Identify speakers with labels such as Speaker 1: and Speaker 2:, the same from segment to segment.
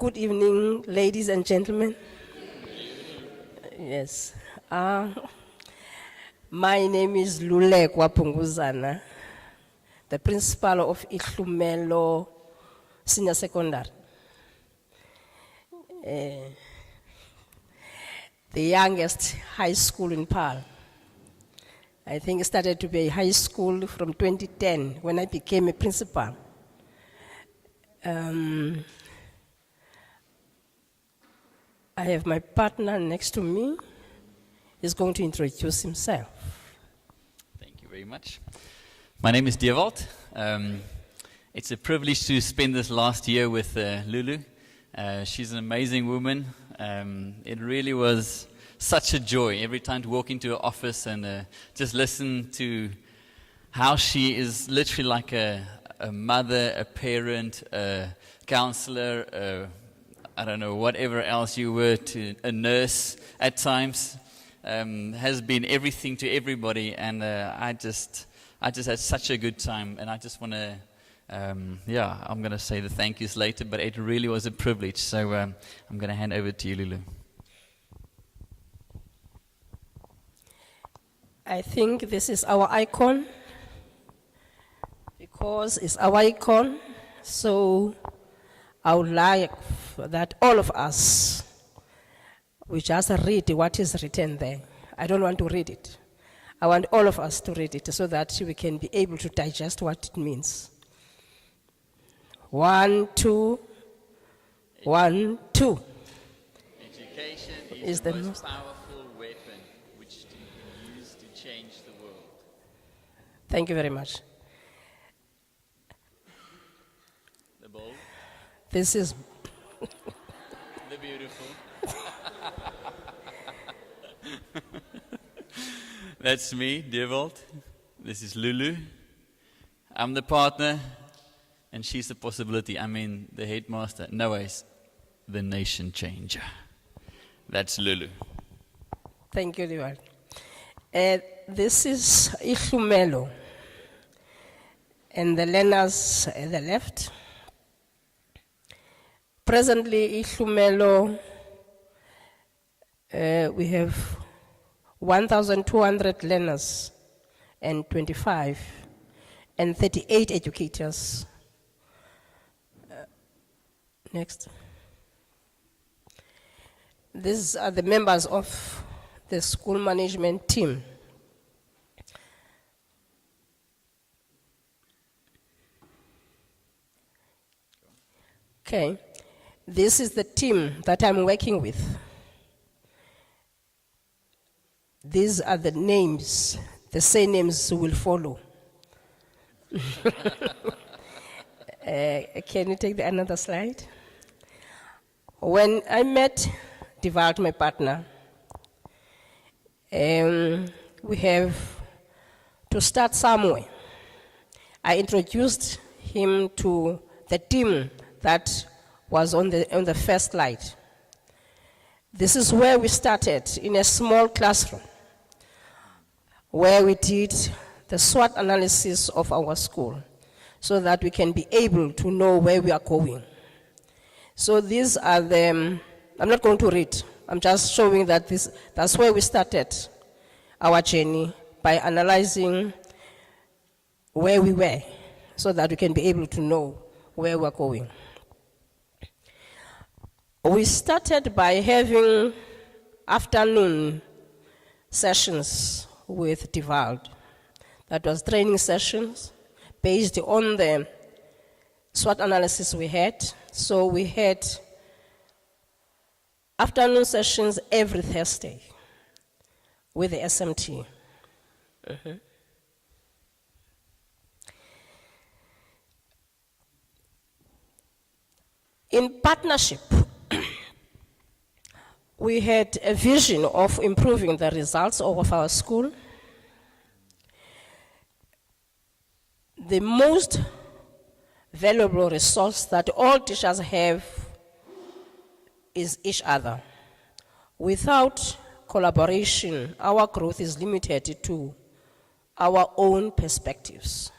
Speaker 1: Good evening, ladies and gentlemen. Yes. My name is Lulekwa Punguzana, the principal of Ihlumelo Senior Secondary. The youngest high school in Paarl. I think it started to be a high school from 2010 when I became a principal. I have my partner next to me. He's going to introduce himself.
Speaker 2: Thank you very much. My name is Dewald. It's a privilege to spend this last year with Lulu. She's an amazing woman. It really was such a joy every time to walk into her office and just listen to how she is literally like a mother, a parent, a counselor, I don't know, whatever else you were, to a nurse at times, has been everything to everybody, and I just had such a good time, and I just want to, I'm going to say the thank yous later, but it really was a privilege, so I'm going to hand over to you, Lulu.
Speaker 1: I think this is our icon, because it's our icon, so I would like that all of us, we just read what is written there. I don't want to read it. I want all of us to read it so that we can be able to digest what it means. 1, 2, 1, 2.
Speaker 2: Education is the most powerful weapon which to use to change the world.
Speaker 1: Thank you very much.
Speaker 2: The bold.
Speaker 1: This is
Speaker 2: the beautiful. That's me, Dewald. This is Lulu. I'm the partner, and she's the possibility. I mean, the headmaster. No ways, the nation changer. That's Lulu.
Speaker 1: Thank you, Dewald. This is Ihlumelo, and the learners at the left. Presently, Ihlumelo, we have 1,200 learners and 25 and 38 educators. Next. These are the members of the school management team. Okay. This is the team that I'm working with. These are the names. The same names will follow. Can you take another slide? When I met Dewald, my partner, we have to start somewhere. I introduced him to the team that was on the first slide. This is where we started, in a small classroom, where we did the SWOT analysis of our school, so that we can be able to know where we are going. So these are the, I'm not going to read, I'm just showing that that's where we started our journey, by analyzing where we were, so that we can be able to know where we're going. We started by having afternoon sessions with Dewald. That was training sessions based on the SWOT analysis we had. So we had afternoon sessions every Thursday with the SMT. In partnership, we had a vision of improving the results of our school. The most valuable resource that all teachers have is each other. Without collaboration, our growth is limited to our own perspectives.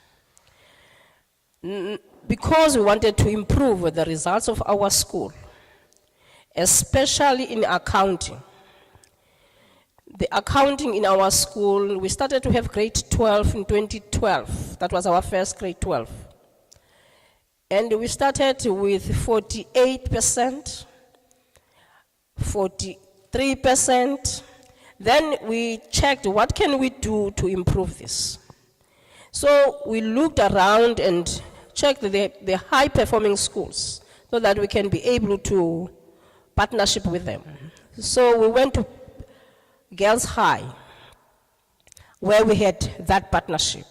Speaker 1: Because we wanted to improve the results of our school, especially in accounting. The accounting in our school, we started to have grade 12 in 2012. That was our first grade 12. And we started with 48%, 43%. Then we checked what can we do to improve this. So we looked around and checked the high performing schools so that we can be able to partnership with them. So we went to Girls High, where we had that partnership,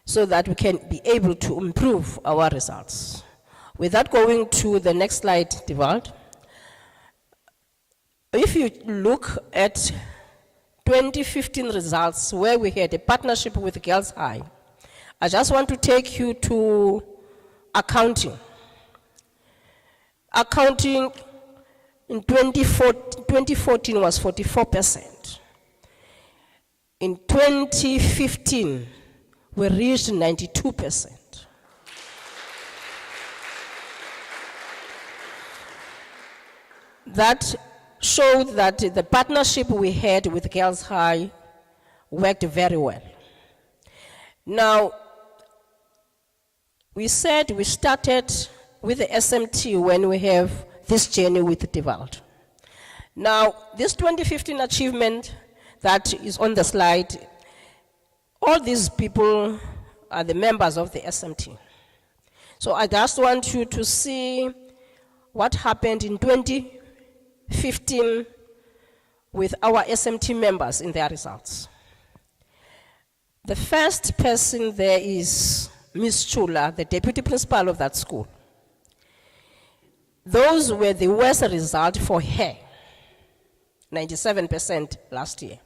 Speaker 1: so that we can be able to improve our results. Without going to the next slide, Dewald, if you look at 2015 results, where we had a partnership with Girls High, I just want to take you to accounting. Accounting in 2014 was 44%. In 2015, we reached 92%. That showed that the partnership we had with Girls High worked very well. Now, we said we started with the SMT when we have this journey with Dewald. Now, this 2015 achievement that is on the slide, all these people are the members of the SMT. So I just want you to see what happened in 2015 with our SMT members in their results. The first person there is Ms. Chula, the deputy principal of that school. Those were the worst result for her, 97% last year.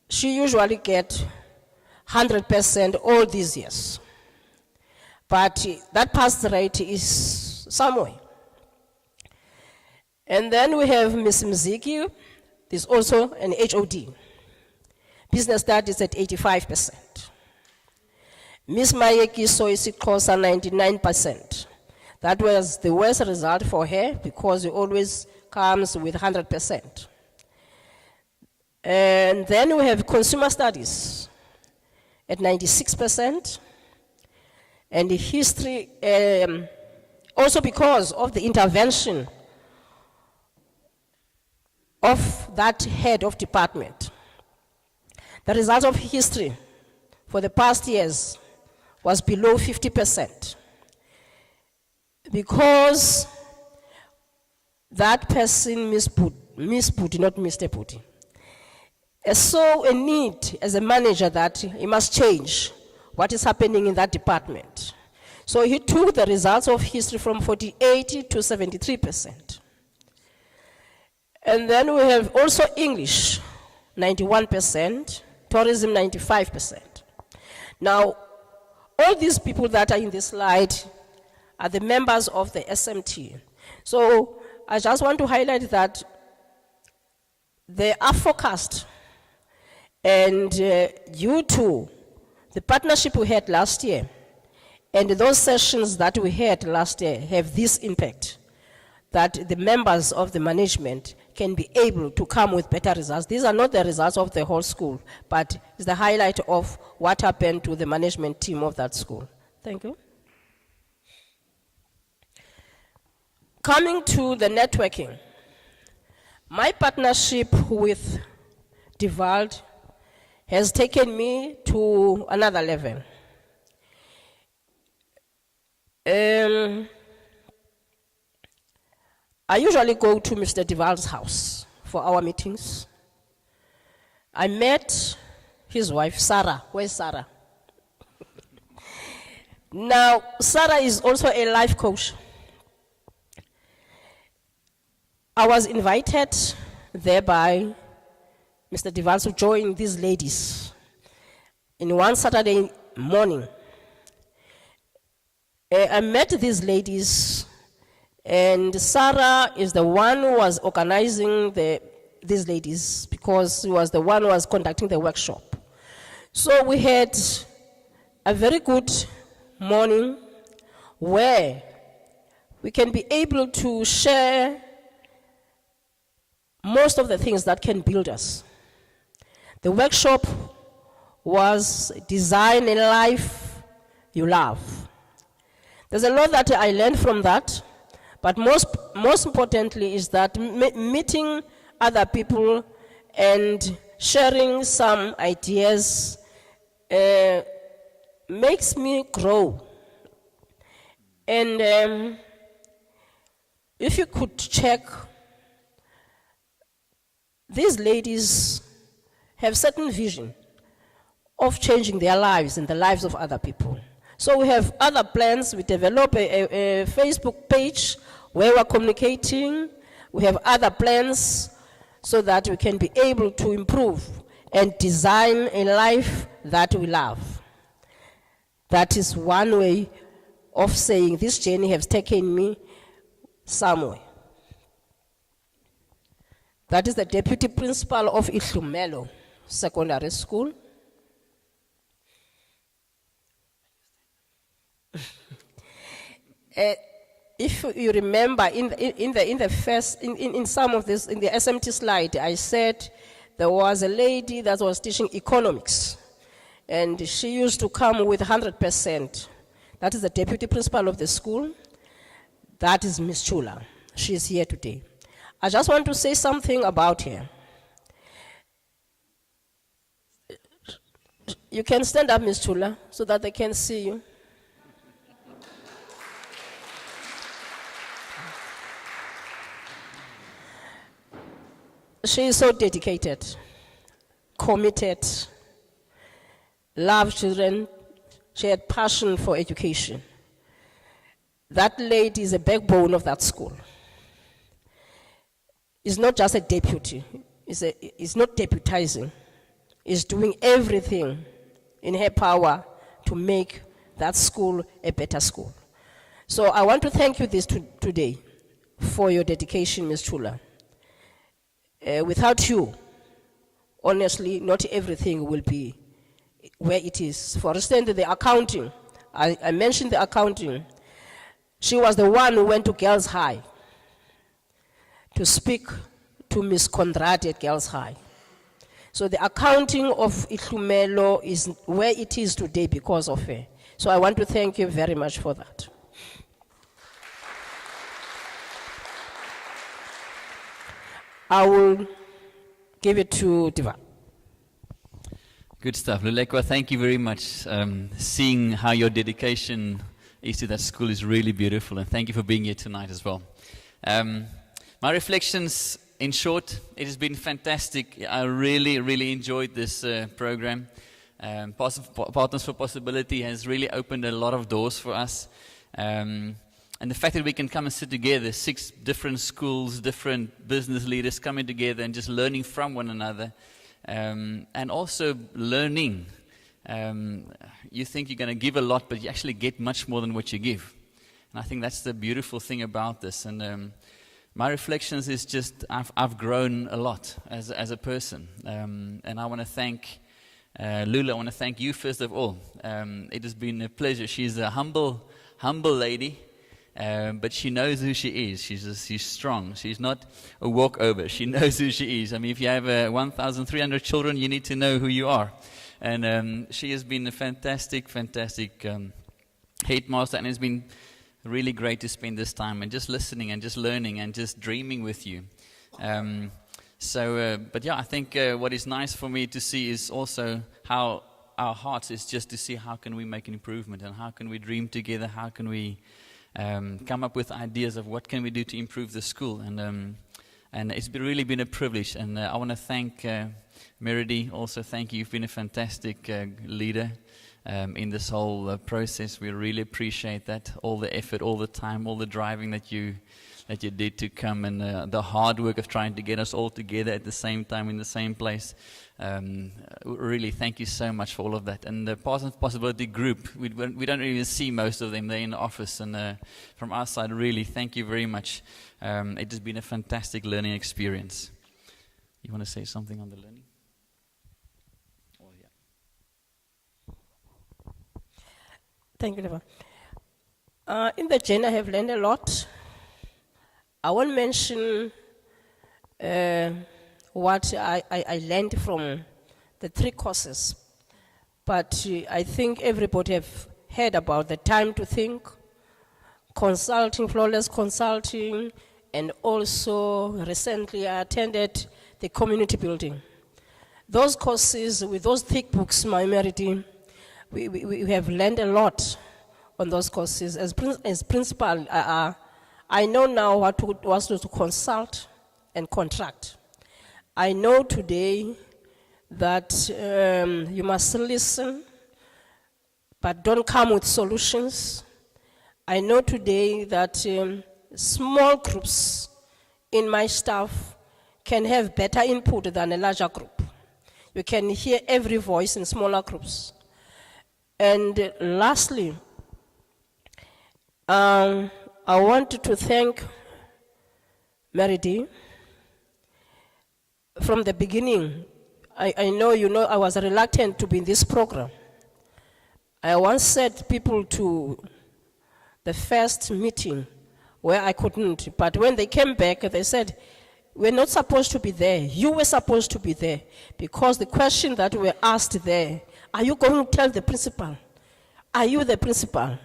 Speaker 1: She usually gets 100% all these years. But that pass rate is somewhere. And then we have Ms. Mziki, there's also an HOD. Business studies at 85%. Ms. Mayeki Soisi-Kosa, 99%. That was the worst result for her because it always comes with 100%. And then we have consumer studies at 96%. And the history, also because of the intervention of that head of department. The result of history for the past years was below 50%. Because that person, Miss Puti, not Mr. Puti, saw a need as a manager that he must change what is happening in that department. So he took the results of history from 48 to 73%. And then we have also English, 91%, tourism, 95%. Now, all these people that are in this slide are the members of the SMT. So I just want to highlight that they are focused, and due to the partnership we had last year and those sessions that we had last year have this impact, that the members of the management can be able to come with better results. These are not the results of the whole school, but it's the highlight of what happened to the management team of that school. Thank you. Coming to the networking, my partnership with Dewald has taken me to another level. I usually go to Mr. Dewald's house for our meetings. I met his wife, Sarah. Where's Sarah? Now, Sarah is also a life coach. I was invited there by Mr. Dewald to join these ladies in one Saturday morning. I met these ladies, and Sarah is the one who was organizing these ladies because she was the one who was conducting the workshop. So we had a very good morning where we can be able to share most of the things that can build us. The workshop was Design a Life You Love. There's a lot that I learned from that, but most importantly is that meeting other people and sharing some ideas makes me grow. And if you could check, these ladies have certain vision of changing their lives and the lives of other people. So we have other plans. We develop a Facebook page where we're communicating. We have other plans so that we can be able to improve and design a life that we love. That is one way of saying this journey has taken me somewhere. That is the deputy principal of Ihlumelo Secondary School. If you remember, in some of this, in the SMT slide, I said there was a lady that was teaching economics, and she used to come with 100%. That is the deputy principal of the school. That is Miss Chula. She is here today. I just want to say something about her. You can stand up, Miss Chula, so that they can see you. She is so dedicated, committed, loved children. She had passion for education. That lady is a backbone of that school. It's not just a deputy. It's not deputizing. It's doing everything in her power to make that school a better school. So I want to thank you today for your dedication, Ms. Chula. Without you, honestly, not everything will be where it is. For instance, the accounting, I mentioned the accounting. She was the one who went to Girls High to speak to Miss Conrad at Girls High. So the accounting of Ihlumelo is where it is today because of her. So I want to thank you very much for that. I will give it to Dewald.
Speaker 2: Good stuff. Lulekwa, thank you very much. Seeing how your dedication is to that school is really beautiful, and thank you for being here tonight as well. My reflections, in short, it has been fantastic. I really, really enjoyed this program. Partners for Possibility has really opened a lot of doors for us. And the fact that we can come and sit together, 6 different schools, different business leaders coming together and just learning from one another, and also learning. You think you're going to give a lot, but you actually get much more than what you give. And I think that's the beautiful thing about this. And my reflections is just I've grown a lot as a person. And I want to thank Lula. I want to thank you first of all. It has been a pleasure. She's a humble lady. But she knows who she is. She's strong. She's not a walkover. She knows who she is. I mean, if you have 1,300 children, you need to know who you are. And she has been a fantastic headmaster, and it's been really great to spend this time and just listening and just learning and just dreaming with you. But yeah, I think what is nice for me to see is also how our hearts is just to see how can we make an improvement and how can we dream together, how can we come up with ideas of what can we do to improve the school. And it's really been a privilege. And I want to thank Meredy. Also, thank you. You've been a fantastic leader in this whole process. We really appreciate that. All the effort, all the time, all the driving that you did to come, and the hard work of trying to get us all together at the same time in the same place. Really, thank you so much for all of that. And the Possibility group, we don't even see most of them. They're in the office. And from our side, really, thank you very much. It has been a fantastic learning experience. You want to say something on the learning? Oh, yeah.
Speaker 1: Thank you, Dewald. In the journey, I have learned a lot. I won't mention what I learned from the 3 courses, but I think everybody have heard about the time to think, consulting, flawless consulting, and also recently I attended the community building. Those courses, with those thick books, my Merity, we have learned a lot on those courses. As principal, I know now what to consult and contract. I know today that you must listen, but don't come with solutions. I know today that small groups in my staff can have better input than a larger group. You can hear every voice in smaller groups. And lastly, I want to thank Mary D. From the beginning, I know you know I was reluctant to be in this program. I once said people to the first meeting where I couldn't, but when they came back, they said, we're not supposed to be there. You were supposed to be there, because the question that were asked there, are you going to tell the principal? Are you the principal?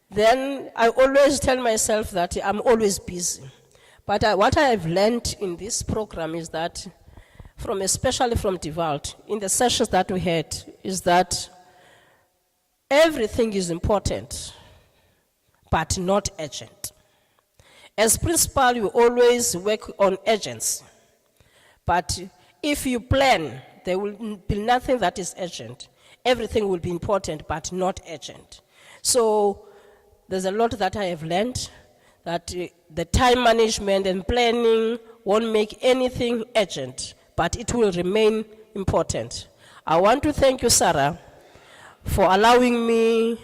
Speaker 1: Then I always tell myself that I'm always busy. But what I have learned in this program is that, especially from Dewald, in the sessions that we had, is that everything is important, but not urgent. As principal, you always work on urgency. But if you plan, there will be nothing that is urgent. Everything will be important, but not urgent. So there's a lot that I have learned, that the time management and planning won't make anything urgent, but it will remain important. I want to thank you, Sarah, for allowing me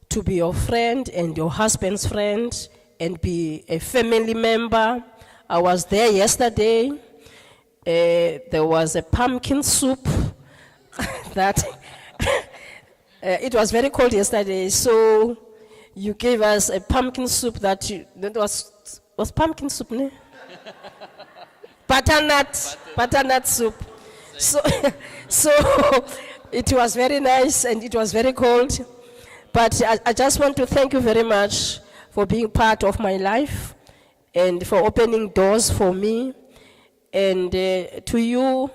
Speaker 1: to be your friend and your husband's friend and be a family member. I was there yesterday. There was a pumpkin soup that it was very cold yesterday, so you gave us a pumpkin soup that was pumpkin soup, ne? Butternut soup. So it was very nice and it was very cold. But I just want to thank you very much for being part of my life and for opening doors for me. And to you,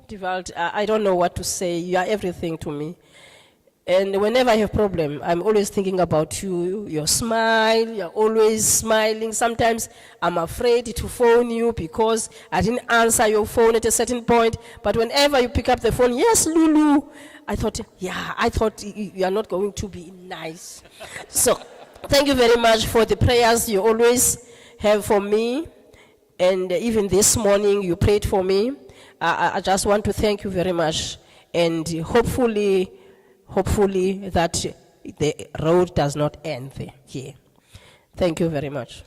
Speaker 1: Dewald, I don't know what to say. You are everything to me. And whenever I have problem, I'm always thinking about you. Your smile, you're always smiling. Sometimes I'm afraid to phone you because I didn't answer your phone at a certain point. But whenever you pick up the phone, yes, Lulu, I thought you are not going to be nice. So thank you very much for the prayers you always have for me. And even this morning, you prayed for me. I just want to thank you very much. And hopefully that the road does not end here. Thank you very much.